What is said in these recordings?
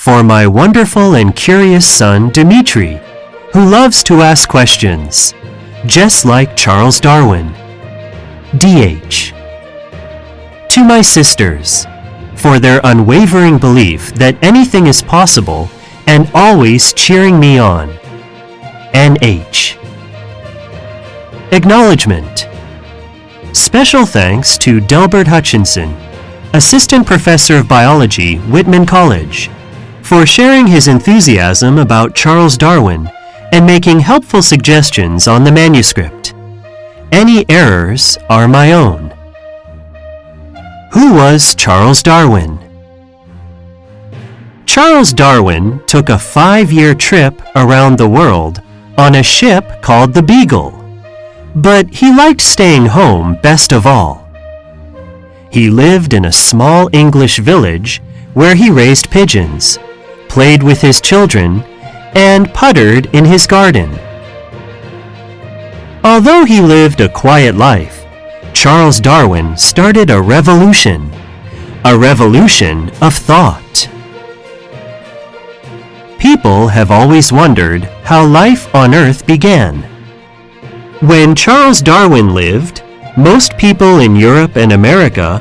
for my wonderful and curious son Dimitri, who loves to ask questions, just like Charles Darwin. DH. To my sisters, for their unwavering belief that anything is possible and always cheering me on. NH. Acknowledgement. Special thanks to Delbert Hutchinson, Assistant Professor of Biology, Whitman College, for sharing his enthusiasm about Charles Darwin and making helpful suggestions on the manuscript. Any errors are my own. Who was Charles Darwin? Charles Darwin took a 5-year trip around the world on a ship called the Beagle, but he liked staying home best of all. He lived in a small English village where he raised pigeons, played with his children, and puttered in his garden. Although he lived a quiet life, Charles Darwin started a revolution of thought. People have always wondered how life on Earth began. When Charles Darwin lived, most people in Europe and America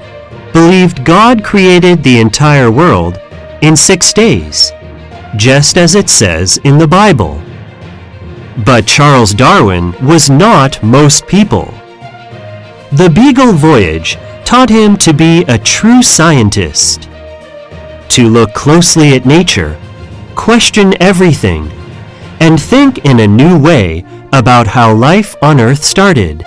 believed God created the entire world in 6 days, just as it says in the Bible. But Charles Darwin was not most people. The Beagle voyage taught him to be a true scientist, to look closely at nature, question everything, and think in a new way about how life on Earth started.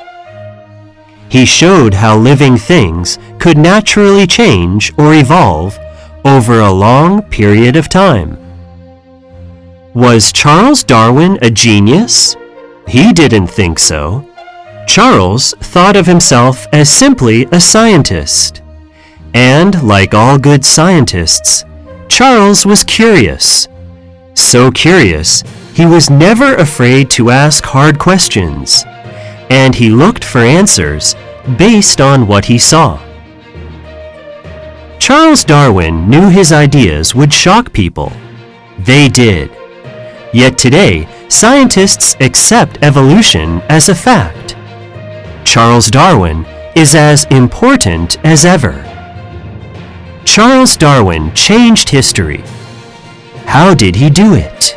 He showed how living things could naturally change or evolve over a long period of time. Was Charles Darwin a genius? He didn't think so. Charles thought of himself as simply a scientist. And like all good scientists, Charles was curious. So curious, he was never afraid to ask hard questions, and he looked for answers based on what he saw. Charles Darwin knew his ideas would shock people. They did. Yet today, scientists accept evolution as a fact. Charles Darwin is as important as ever. Charles Darwin changed history. How did he do it?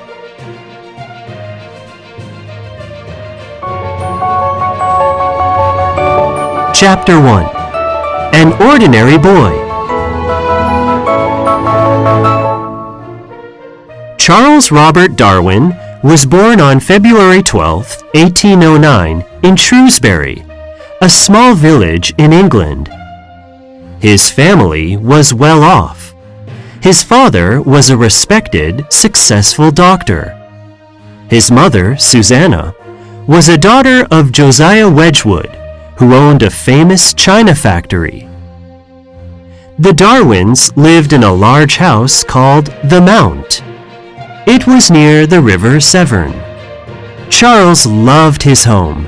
Chapter 1. An Ordinary Boy. Charles Robert Darwin was born on February 12, 1809, in Shrewsbury, a small village in England. His family was well off. His father was a respected, successful doctor. His mother, Susanna, was a daughter of Josiah Wedgwood, who owned a famous china factory. The Darwins lived in a large house called the Mount. It was near the River Severn. Charles loved his home.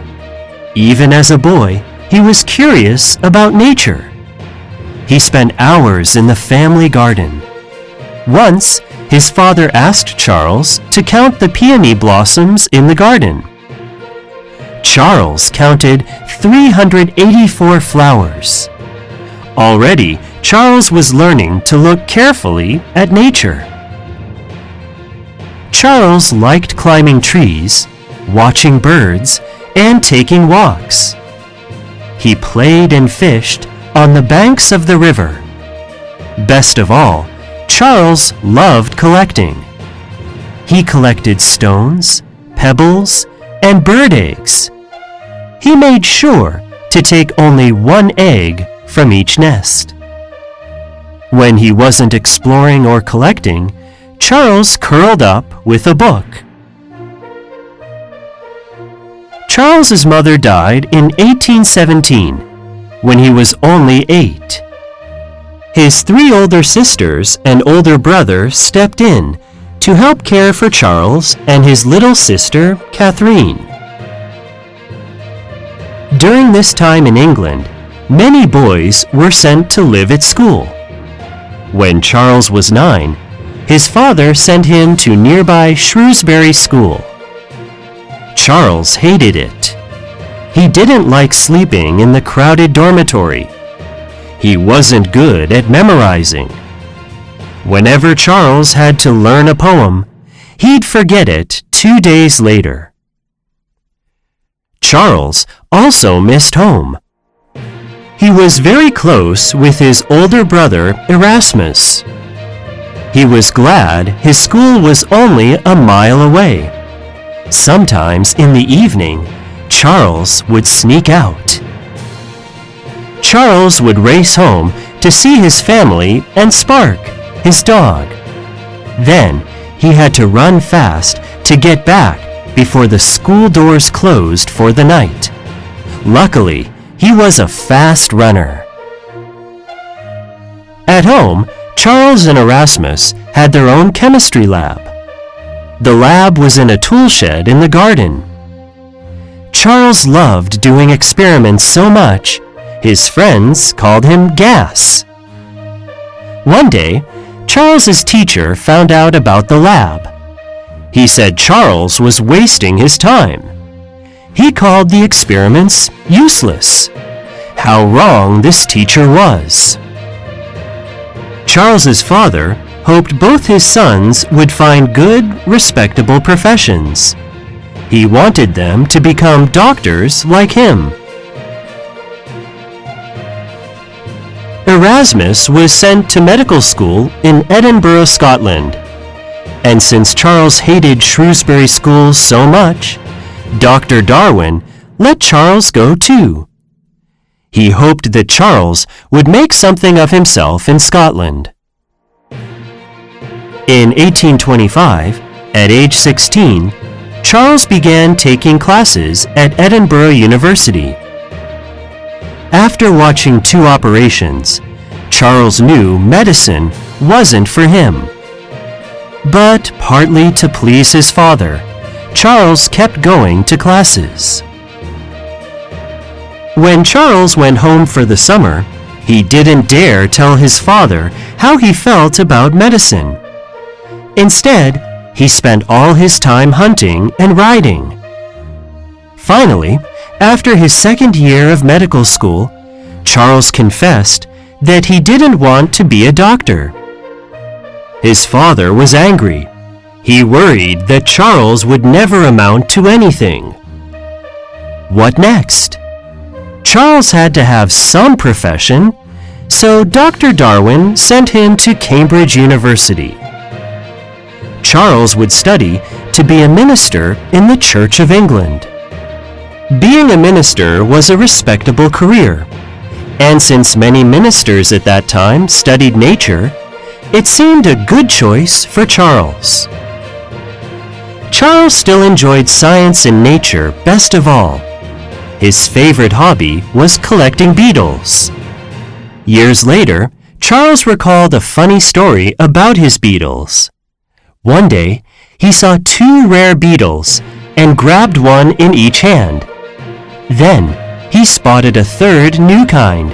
Even as a boy, he was curious about nature. He spent hours in the family garden. Once, his father asked Charles to count the peony blossoms in the garden. Charles counted 384 flowers. Already, Charles was learning to look carefully at nature. Charles liked climbing trees, watching birds, and taking walks. He played and fished on the banks of the river. Best of all, Charles loved collecting. He collected stones, pebbles, and bird eggs. He made sure to take only one egg from each nest. When he wasn't exploring or collecting, Charles curled up with a book. Charles's mother died in 1817, when he was only 8. His 3 older sisters and older brother stepped in to help care for Charles and his little sister, Catherine. During this time in England, many boys were sent to live at school. When Charles was 9, his father sent him to nearby Shrewsbury School. Charles hated it. He didn't like sleeping in the crowded dormitory. He wasn't good at memorizing. Whenever Charles had to learn a poem, he'd forget it 2 days later. Charles also missed home. He was very close with his older brother Erasmus. He was glad his school was only a mile away. Sometimes in the evening, Charles would sneak out. Charles would race home to see his family and Spark, his dog. Then he had to run fast to get back before the school doors closed for the night. Luckily, he was a fast runner. At home, Charles and Erasmus had their own chemistry lab. The lab was in a tool shed in the garden. Charles loved doing experiments so much, his friends called him Gas. One day, Charles's teacher found out about the lab. He said Charles was wasting his time. He called the experiments useless. How wrong this teacher was. Charles's father hoped both his sons would find good, respectable professions. He wanted them to become doctors like him. Erasmus was sent to medical school in Edinburgh, Scotland. And since Charles hated Shrewsbury School so much, Dr. Darwin let Charles go too. He hoped that Charles would make something of himself in Scotland. In 1825, at age 16, Charles began taking classes at Edinburgh University. After watching 2 operations, Charles knew medicine wasn't for him. But partly to please his father, Charles kept going to classes. When Charles went home for the summer, he didn't dare tell his father how he felt about medicine. Instead, he spent all his time hunting and riding. Finally, after his 2nd year of medical school, Charles confessed that he didn't want to be a doctor. His father was angry. He worried that Charles would never amount to anything. What next? Charles had to have some profession, so Dr. Darwin sent him to Cambridge University. Charles would study to be a minister in the Church of England. Being a minister was a respectable career, and since many ministers at that time studied nature, it seemed a good choice for Charles. Charles still enjoyed science and nature best of all. His favorite hobby was collecting beetles. Years later, Charles recalled a funny story about his beetles. One day, he saw 2 rare beetles and grabbed one in each hand. Then, he spotted a 3rd new kind.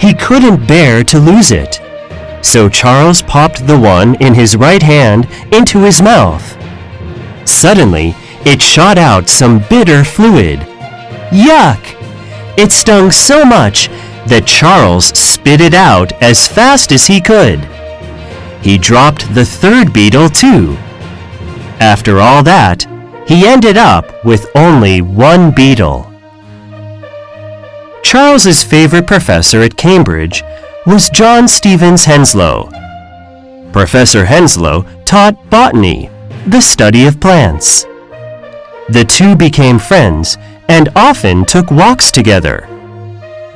He couldn't bear to lose it, so Charles popped the one in his right hand into his mouth. Suddenly, it shot out some bitter fluid. Yuck! It stung so much that Charles spit it out as fast as he could. He dropped the 3rd beetle too. After all that, he ended up with only 1 beetle. Charles's favorite professor at Cambridge was John Stevens Henslow. Professor Henslow taught botany, the study of plants. The two became friends and often took walks together.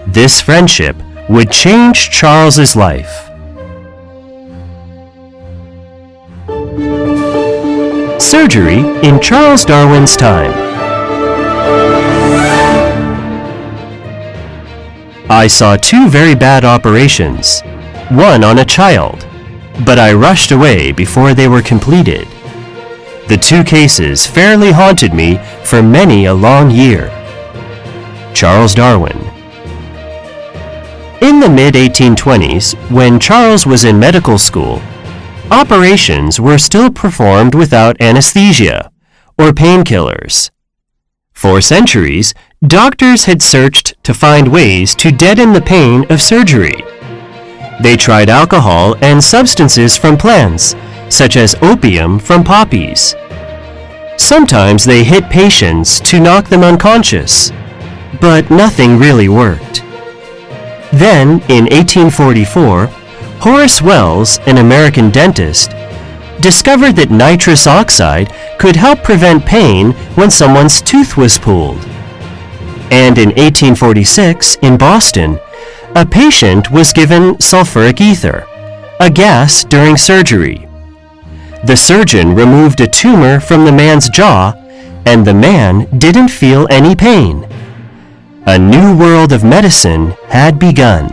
This friendship would change Charles's life. Surgery in Charles Darwin's time. I saw 2 very bad operations, one on a child, but I rushed away before they were completed. The 2 cases fairly haunted me for many a long year. Charles Darwin. In the mid-1820s, when Charles was in medical school, operations were still performed without anesthesia or painkillers. For centuries, doctors had searched to find ways to deaden the pain of surgery. They tried alcohol and substances from plants, such as opium from poppies. Sometimes they hit patients to knock them unconscious, but nothing really worked. Then, in 1844, Horace Wells, an American dentist, discovered that nitrous oxide could help prevent pain when someone's tooth was pulled. And in 1846, in Boston, a patient was given sulfuric ether, a gas during surgery. The surgeon removed a tumor from the man's jaw, and the man didn't feel any pain. A new world of medicine had begun.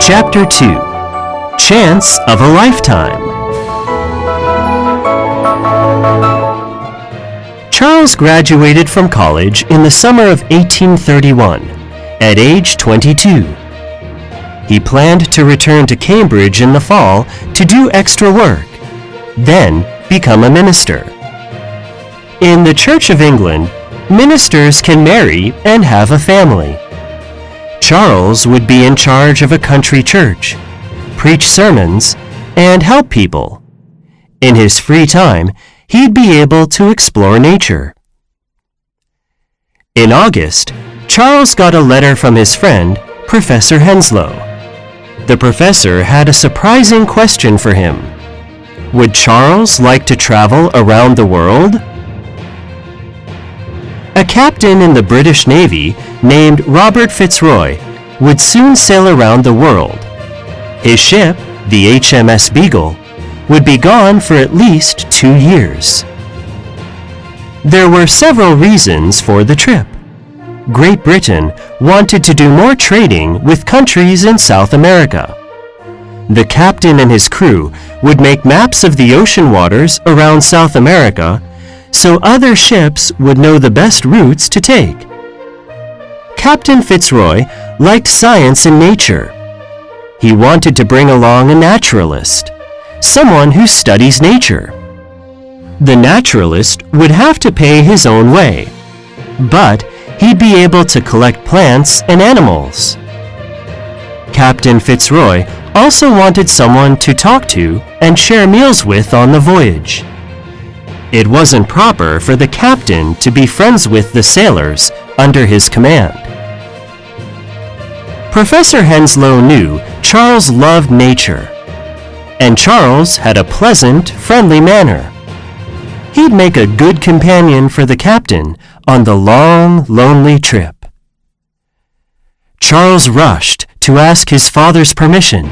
Chapter 2. Chance of a Lifetime. Charles graduated from college in the summer of 1831, at age 22. He planned to return to Cambridge in the fall to do extra work, then become a minister. In the Church of England, ministers can marry and have a family. Charles would be in charge of a country church, preach sermons, and help people. In his free time, he'd be able to explore nature. In August, Charles got a letter from his friend, Professor Henslow. The professor had a surprising question for him. Would Charles like to travel around the world? A captain in the British Navy named Robert Fitzroy would soon sail around the world. His ship, the HMS Beagle, would be gone for at least 2 years. There were several reasons for the trip. Great Britain wanted to do more trading with countries in South America. The captain and his crew would make maps of the ocean waters around South America so other ships would know the best routes to take. Captain Fitzroy liked science and nature. He wanted to bring along a naturalist, someone who studies nature. The naturalist would have to pay his own way, but he'd be able to collect plants and animals. Captain Fitzroy also wanted someone to talk to and share meals with on the voyage. It wasn't proper for the captain to be friends with the sailors under his command. Professor Henslow knew Charles loved nature, and Charles had a pleasant, friendly manner. He'd make a good companion for the captain on the long, lonely trip. Charles rushed to ask his father's permission.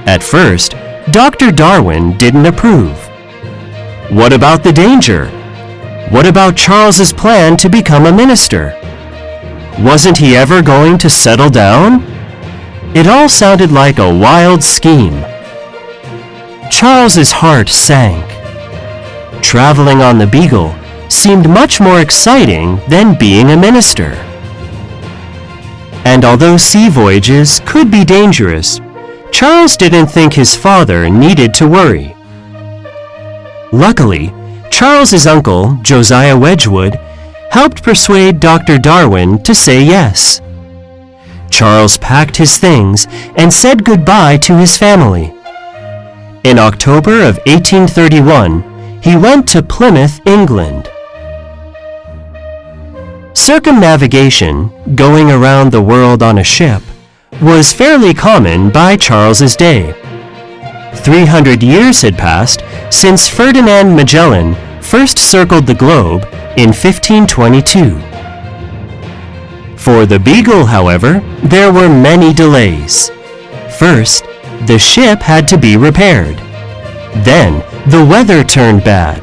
At first, Dr. Darwin didn't approve. What about the danger? What about Charles's plan to become a minister? Wasn't he ever going to settle down? It all sounded like a wild scheme. Charles's heart sank. Traveling on the Beagle seemed much more exciting than being a minister. And although sea voyages could be dangerous, Charles didn't think his father needed to worry. Luckily, Charles's uncle, Josiah Wedgwood, helped persuade Dr. Darwin to say yes. Charles packed his things and said goodbye to his family. In October of 1831, he went to Plymouth, England. Circumnavigation, going around the world on a ship, was fairly common by Charles's day. 300 years had passed since Ferdinand Magellan first circled the globe in 1522. For the Beagle, however, there were many delays. First, the ship had to be repaired. Then, the weather turned bad.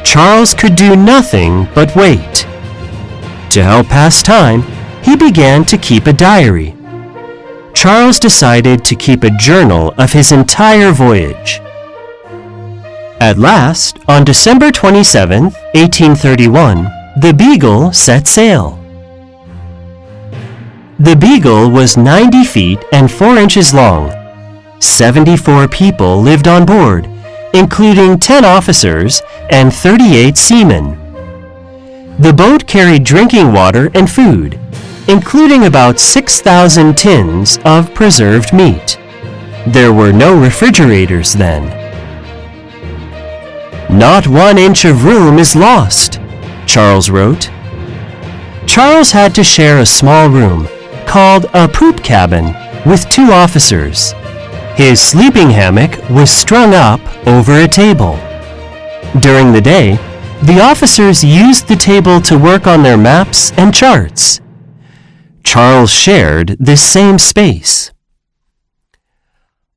Charles could do nothing but wait. To help pass time, he began to keep a diary. Charles decided to keep a journal of his entire voyage. At last, on December 27, 1831, the Beagle set sail. The Beagle was 90 feet and 4 inches long. 74 people lived on board, including 10 officers and 38 seamen. The boat carried drinking water and food, including about 6,000 tins of preserved meat. There were no refrigerators then. "Not 1 inch of room is lost," Charles wrote. Charles had to share a small room, called a poop cabin, with 2 officers. His sleeping hammock was strung up over a table. During the day, the officers used the table to work on their maps and charts. Charles shared this same space.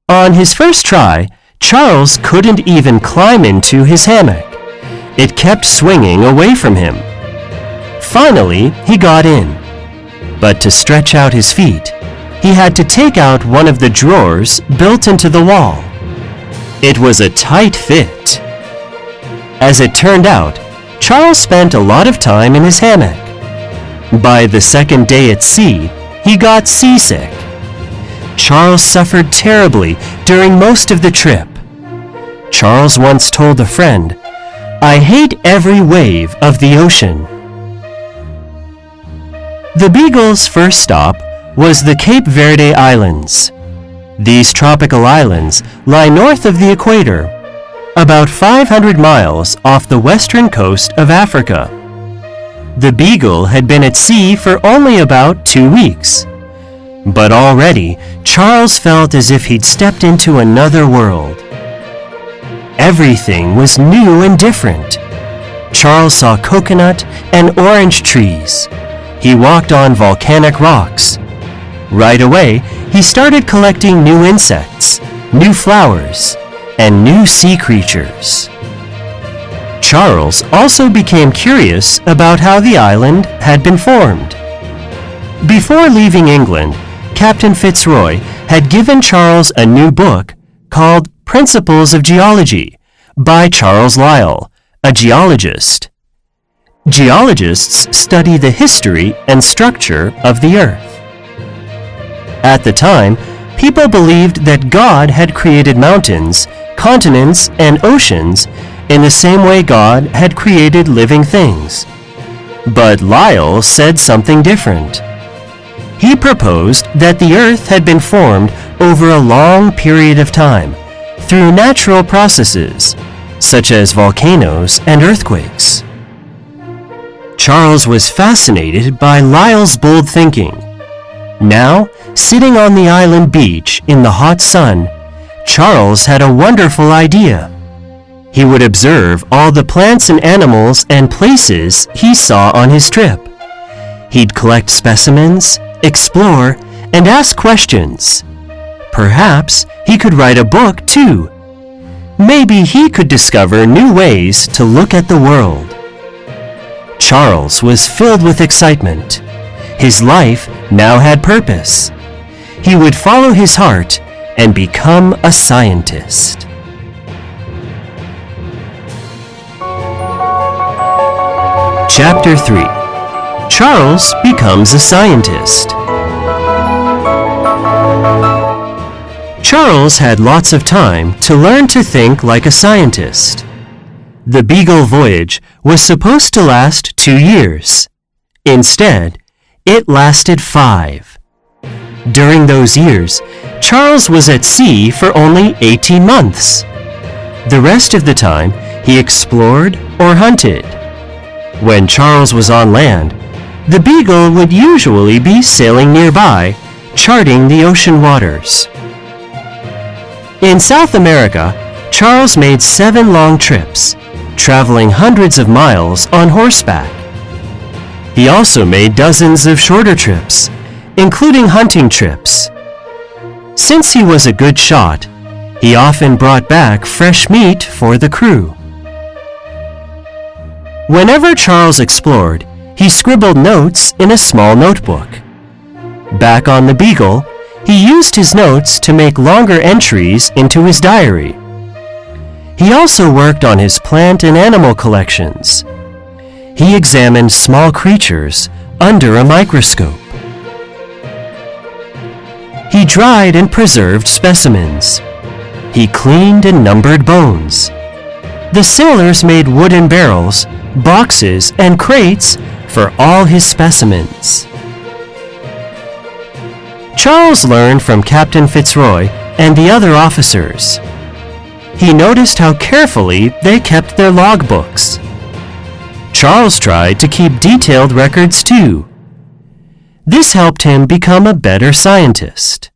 On his first try, Charles couldn't even climb into his hammock. It kept swinging away from him. Finally, he got in. But to stretch out his feet, he had to take out one of the drawers built into the wall. It was a tight fit. As it turned out, Charles spent a lot of time in his hammock. By the second day at sea, he got seasick. Charles suffered terribly during most of the trip. Charles once told a friend, "I hate every wave of the ocean." The Beagle's first stop was the Cape Verde Islands. These tropical islands lie north of the equator, about 500 miles off the western coast of Africa. The Beagle had been at sea for only about 2 weeks. But already, Charles felt as if he'd stepped into another world. Everything was new and different. Charles saw coconut and orange trees. He walked on volcanic rocks. Right away, he started collecting new insects, new flowers, and new sea creatures. Charles also became curious about how the island had been formed. Before leaving England, Captain Fitzroy had given Charles a new book called Principles of Geology by Charles Lyell, a geologist. Geologists study the history and structure of the earth. At the time, people believed that God had created mountains, continents, and oceans in the same way God had created living things. But Lyell said something different. He proposed that the earth had been formed over a long period of time through natural processes, such as volcanoes and earthquakes. Charles was fascinated by Lyell's bold thinking. Now, sitting on the island beach in the hot sun, Charles had a wonderful idea. He would observe all the plants and animals and places he saw on his trip. He'd collect specimens, explore, and ask questions. Perhaps he could write a book too. Maybe he could discover new ways to look at the world. Charles was filled with excitement. His life now had purpose. He would follow his heart and become a scientist. Chapter 3. Charles becomes a scientist. Charles had lots of time to learn to think like a scientist. The Beagle voyage was supposed to last 2 years. Instead, it lasted 5. During those years, Charles was at sea for only 18 months. The rest of the time, he explored or hunted. When Charles was on land, the Beagle would usually be sailing nearby, charting the ocean waters. In South America, Charles made 7 long trips, traveling hundreds of miles on horseback. He also made dozens of shorter trips, including hunting trips. Since he was a good shot, he often brought back fresh meat for the crew. Whenever Charles explored, he scribbled notes in a small notebook. Back on the Beagle, he used his notes to make longer entries into his diary. He also worked on his plant and animal collections. He examined small creatures under a microscope. He dried and preserved specimens. He cleaned and numbered bones. The sailors made wooden barrels, boxes, and crates for all his specimens. Charles learned from Captain Fitzroy and the other officers. He noticed how carefully they kept their logbooks. Charles tried to keep detailed records too. This helped him become a better scientist.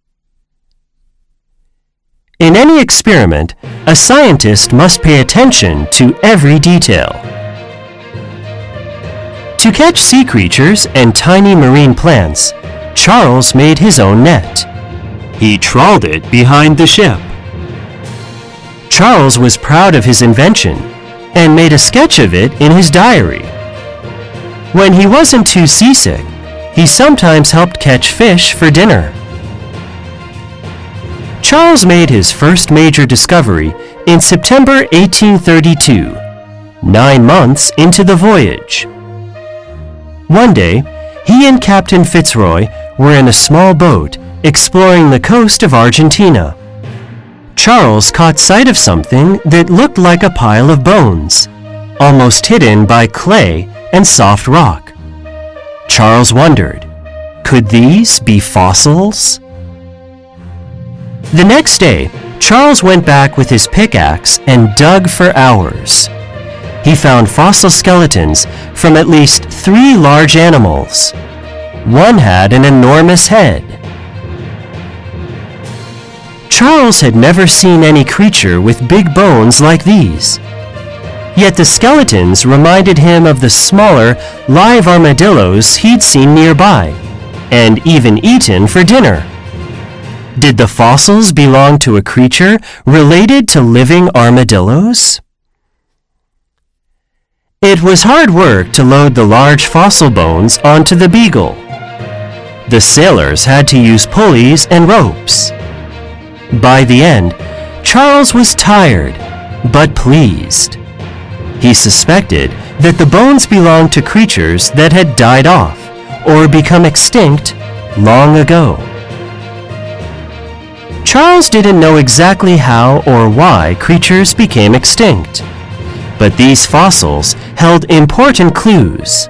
In any experiment, a scientist must pay attention to every detail. To catch sea creatures and tiny marine plants, Charles made his own net. He trawled it behind the ship. Charles was proud of his invention and made a sketch of it in his diary. When he wasn't too seasick, he sometimes helped catch fish for dinner. Charles made his first major discovery in September 1832, 9 months into the voyage. One day, he and Captain Fitzroy were in a small boat exploring the coast of Argentina. Charles caught sight of something that looked like a pile of bones, almost hidden by clay and soft rock. Charles wondered, could these be fossils? The next day, Charles went back with his pickaxe and dug for hours. He found fossil skeletons from at least 3 large animals. One had an enormous head. Charles had never seen any creature with big bones like these. Yet the skeletons reminded him of the smaller, live armadillos he'd seen nearby, and even eaten for dinner. Did the fossils belong to a creature related to living armadillos? It was hard work to load the large fossil bones onto the Beagle. The sailors had to use pulleys and ropes. By the end, Charles was tired, but pleased. He suspected that the bones belonged to creatures that had died off or become extinct long ago. Charles didn't know exactly how or why creatures became extinct, but these fossils held important clues.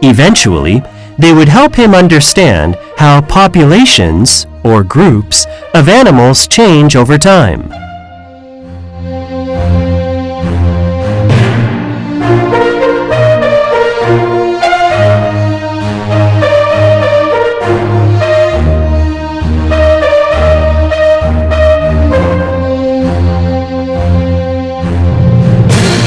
Eventually, they would help him understand how populations, or groups, of animals change over time.